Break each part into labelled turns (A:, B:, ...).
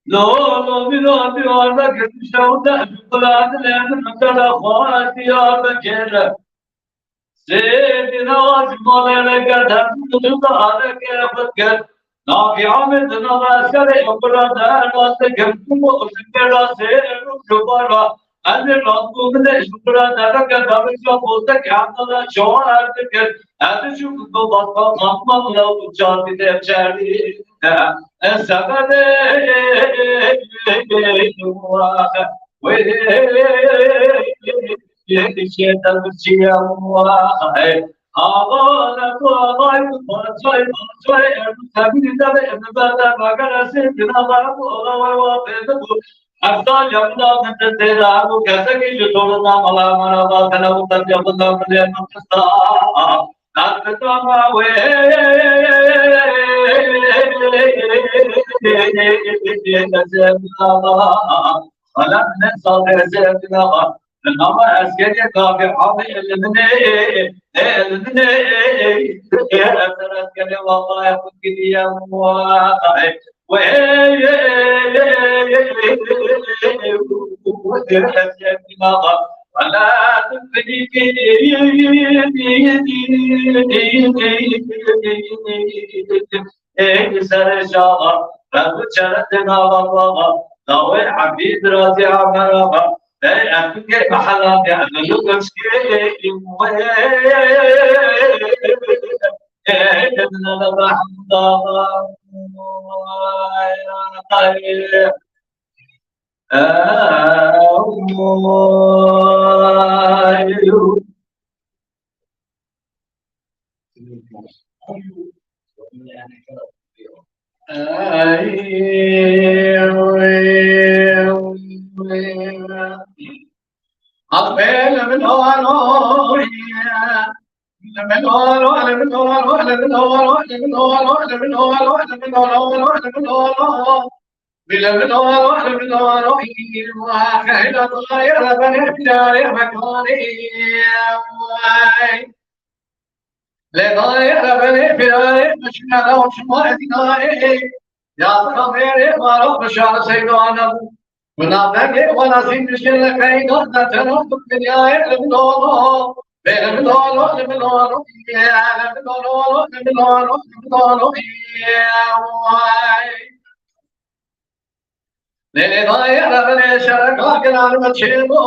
A: لو بلا ديارك تشوده بلاد لين مثل خوات يارك سيدنا أجمل لك دم على كيفك نافي عمد نواسر يقرأ دارات كم وسكرا سير شبرا أنا ربو من شكرا دارك دم شبوتك عمل شوارك أنا شو بطل مطمن لو جاتي تبشري سبب Yetişeden çiğnemler, ağlar ağlar, parçay parçay, tabiinde de evde bakarası, dinalar bu olay bu. Asal yanında mıdır da bu kese ki şu torunla mala mala bakana bu da yapıda bile mutlusa. Nakıtama ve Alam ne sağlar sevdina Ama askeri kafi abi elimine askeri vallahi yapıp gidiyem vay ولا تبني سرشاغا رب شرطنا والله نوي عبيد راضي عمرها أفكر بحلام يعني يمشي إبن البحمد أطفال من هوانوية من هوانو من هوانو من هوانو من هوانو من هوانو من هوانو من هوانو بلا من هوانو من هوانو وخيل الطاير بني جاري مكاني لطاير بني جاري مشنا لو شمال ديناري يا خميري مارو بشار سيدانا منافق ولا سيمشي كاينو نتنو بالدنيا لبنانو بلبنانو لبنانو يا لبنانو لبنانو لبنانو يا واي للغاية لبني شرقا كنار متشيبو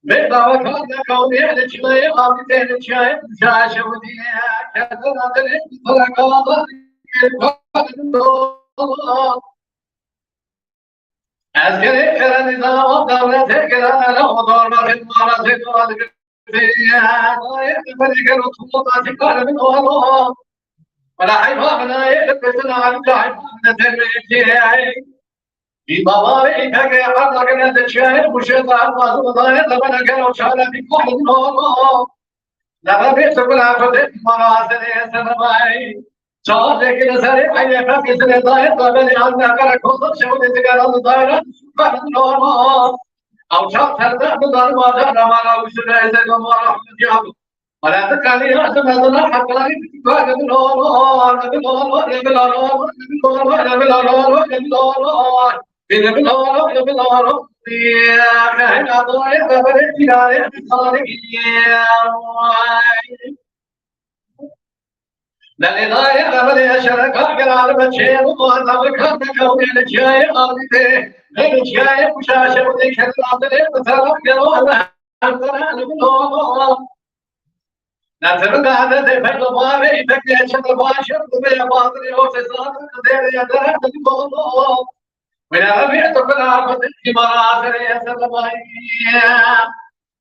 A: بيضا وكانا كوني لشلي عابدين شايف شاشة وديا كذا دلي فرقا Askeri kara nizam devlete kara lağdar hizmara zedval gırfiya Beni otumu da çıkar min oğlu Vela hayvanına yelpesin alca hayvanına terbiye Bir baba ve ipeke harlakına deçeye bu şeytan bazımda yedemene gel o çare bir kolun oğlu Lava bir tukul afet marasene senevay Çağır lekine seri ayyafa kesine dair tabeli anne kara kolda şevde tigaralı daire süperli norma Avçak serde bunları vada ramara usule eze gamara hücam Alâdı kali rası mezuna hakları kütükâr ebil oğlu ebil oğlu ebil oğlu ebil oğlu ebil oğlu ebil oğlu ebil oğlu ebil oğlu Ya kahina dolayı haberi tigare bisari ya للغاية غبل شركا قرار بچه وقوة بكر كوني لجاي آلته لجاي مشاشة وذكر العدل بطرف يروح لها بالله نترك هذا ذبح الباري بكي شد باشر بيا باطري وفزاد دير يدرك بالله ولا ربيعت كلها فتح مراسل يسر بايا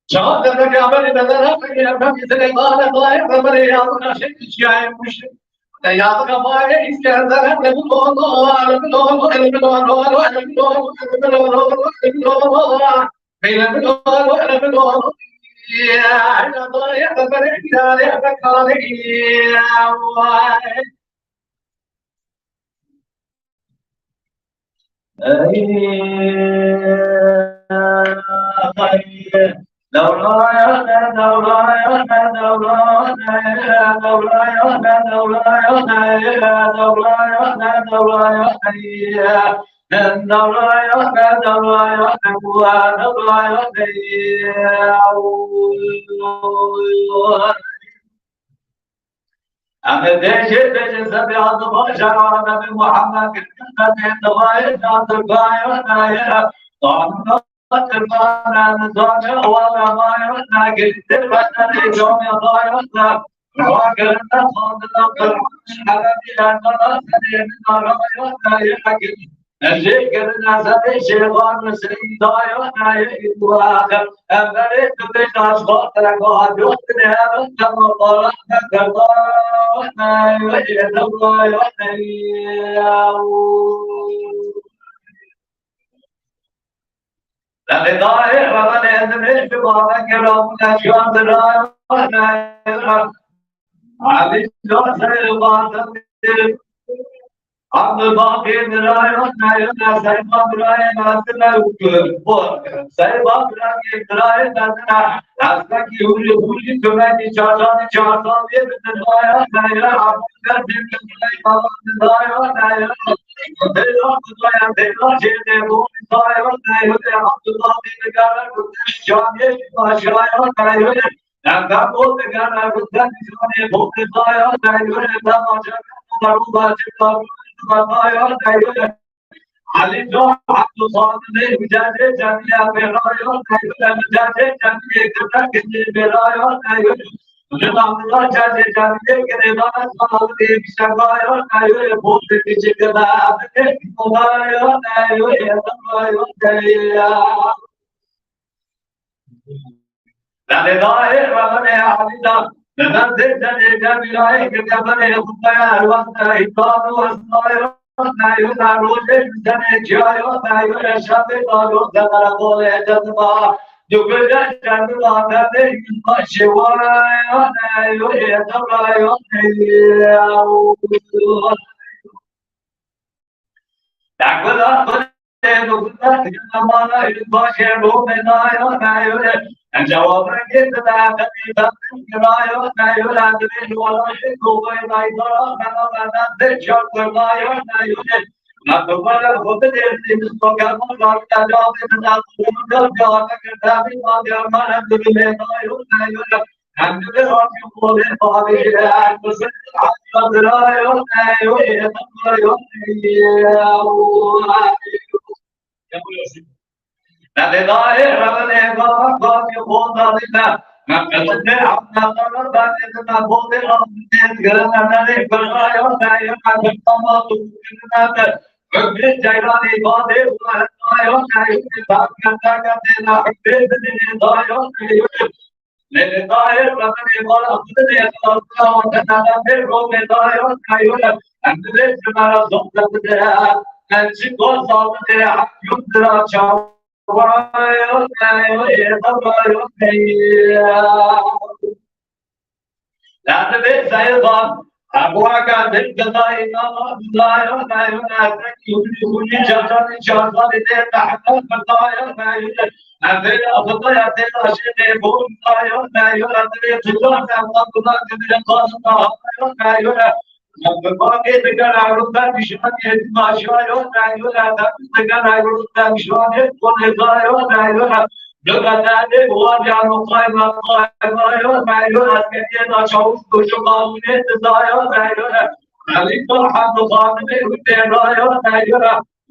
A: شهادة مقابل بدرها في أفهم سليمان ضايع فمن يعطنا شيء شيء مش يعطك بايع يستهزأ بالله يا أنا ضايع فمن يعطنا فكاري أما ديشي ديشي سبيعة بشر على محمد كتبت دوايا جات البايا نايا طعنا تربانا نزانا ولا مايا ناقل تربتنا اليوم يا ضايا راكرنا صادنا فرحنا حبيبي أنا سنين رايا نايا حكي الذكرنا سبي شيطان سيدايا نايا إدواخر أمريت بنا صوتك وعدوتنا أنت مطلعنا كرضانا وإلى الله للظاهر ومن يدمج ببابك ربنا شوان درايا علي جوسر الباطل عبد الباقي درايا نايا سيبا درايا ناسنا سيبا درايا ناسنا ناسنا کی ہولی تمہیں چاچا چاچا یہ درايا نايا عبد الباقي درايا نايا درايا درايا جينے وہ درايا نايا عبد الباقي درايا جانے باشایا نايا ناگا بول درايا جانے بول درايا نايا تماشا مروبا جبا علي جو عبد الصادق مجاهد جميع برايا مجاهد جميع كذا كذي برايا نظام الله جل جلاله كذا صلاة بشبايا نايو بول بجكدا مبايا نايو يا لا ظاهر ولا عبد ننزل جل جلاله كذا خطايا الوقت إطار والصاير نايو نروج جل جايو نايو شاب دارو دمر قول جذبا جوجل جنوا نبي مشوايا نايو يدرايو نايو دعوة نقطة جنوانا الباشر رومنايو نايو جواب كذا كذا نايو نايو لازم ولا شيء كوي نايو أنا دشار نايو نايو نقبل خود دل مستقام رات جواب نقول جواب كذا بيا ما ندري نايو نايو عندنا رات يقول بابي بس عاد نايو نايو نايو للظاهر ولا غاب يقول ذلك نقصد عنا قرر بعد نقول ربنا تقرنا نري برغاية وتعيش على الطماط وكنا حب الجيران بادي وهايو نعيش باكنا كنا حب الدنيا ضايو للظاهر ولا غاب الله وتنادى روم ضايو نعيش عندنا جمال زوجة نشكو صوتنا حق يدرى شاو نايو نايو يدرايو لا تبي سيدان أبوك دل كذا نايو نايو ناسك يقولي جاتني جاتني ده تحت كذا نايو أبي أبدا يدل أشياء بون نايو نايو أدري تجار كذا كذا قاسنا نايو باقي تقدر عروضة بشأن ماشاء نايو لا تقدر عروضة بشأن كل زايو نايو جگتانه واجان قائم قائم نايو أسكتي نشوف كشوفانه زايو نايو علي فرحان خانه وترايو نايو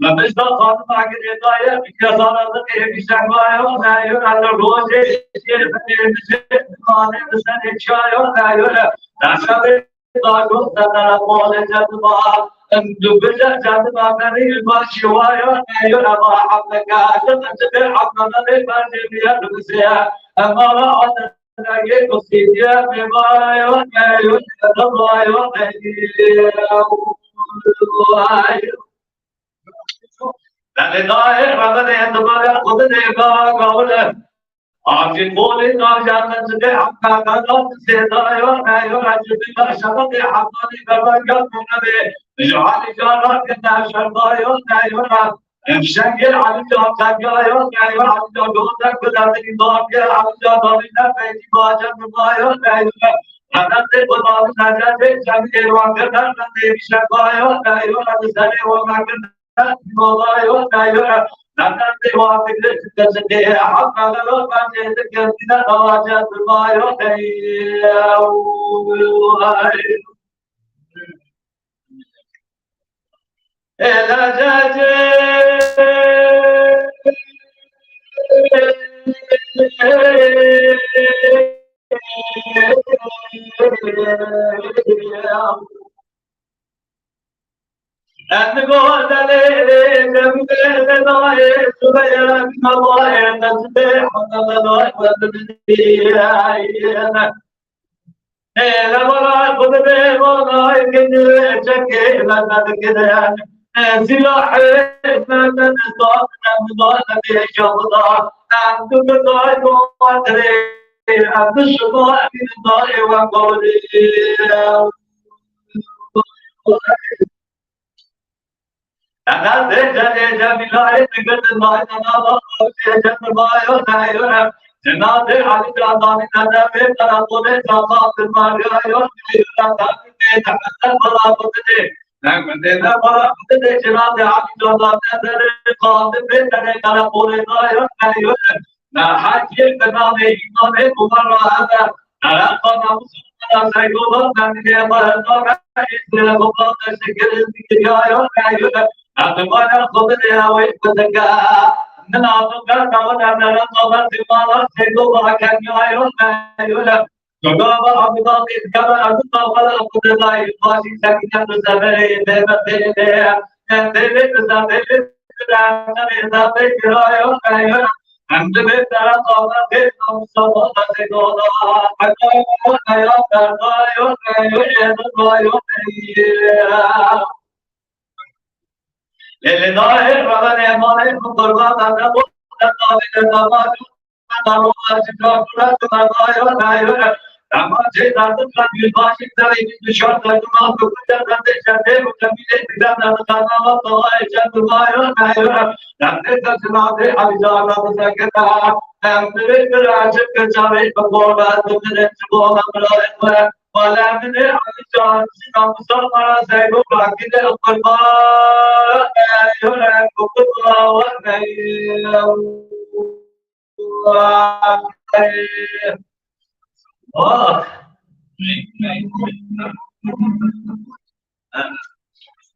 A: لمش خانه أجري زايو بكسارة بشمايو نايو على روزه شيء بنيجي خانه بسنة شايو نايو نشاط دارو ترى قول جذبا دبل جذبا كري المشوايا نايو ما حبك تبتدي حبنا لبرجيا لبسيا أمارا أتلاقي كسيديا بمايو نايو تبلايو نايو للظاهر ولا يتبع خذ نيجا قوله آخر قولي ناجان سده حقا قدام سيدايو نايو رجبنا شرط حقاني قبل قبل نبي جعل جارك ناشر دايو نايو شنگل علی جان سنگایان نیار علی جان گفتن کدام دیوار که علی جان دامیدن بیتی باجم بمایان نیار حضرت خدا نجات جمیل روانگر در دیویشن بایان نیار از سر و مگر بایان نیار حضرت واقعی کسی حق مغلوب من کسی نواجد بمایان نیار الجاج and go أنا دجاج جميلة تقدر ما أنا جميل ما يهون جناد علي جاني نجا بيت راتونه جامات ما يهون يهون تاني نحن بلا بتدي نحن بلا بتدي جناد علي جاني نجا قاضي بيت نجا بوله ما يهون نحكي كنامي إيمانه كمرة هذا نراقنا مسلمنا سيقولون نحن ما إسرائيل قبضة شكل يهون يهون أتمنى قدرها ويقدرك من أعطاك كمان أنا طبعا دماغ سيدو كان يعيون يقول جواب عبدالله كما أنت طبعا قدرنا يباشي سكينة زمري دم دم دم زمري زمري يعيون يقول عند بيت ترى طبعا بيت مصطفى سيدو حتى يا يعيون يعيون لله ربنا يمانه قربان أنا قلت نامه نامه أشكر كل نامه ناير نامه جدار كل بالباشي ترى بشر نامه كل نامه جدار وكمية تدام نامه طوال جد ناير ناير نامه تسمعه حبيبنا نامه نامه كراجة كجاري بقولا تمنى تقولا ملاك ولا من الحجار سلام سلام زينو باكيد القربان يهرب بقطع والنيل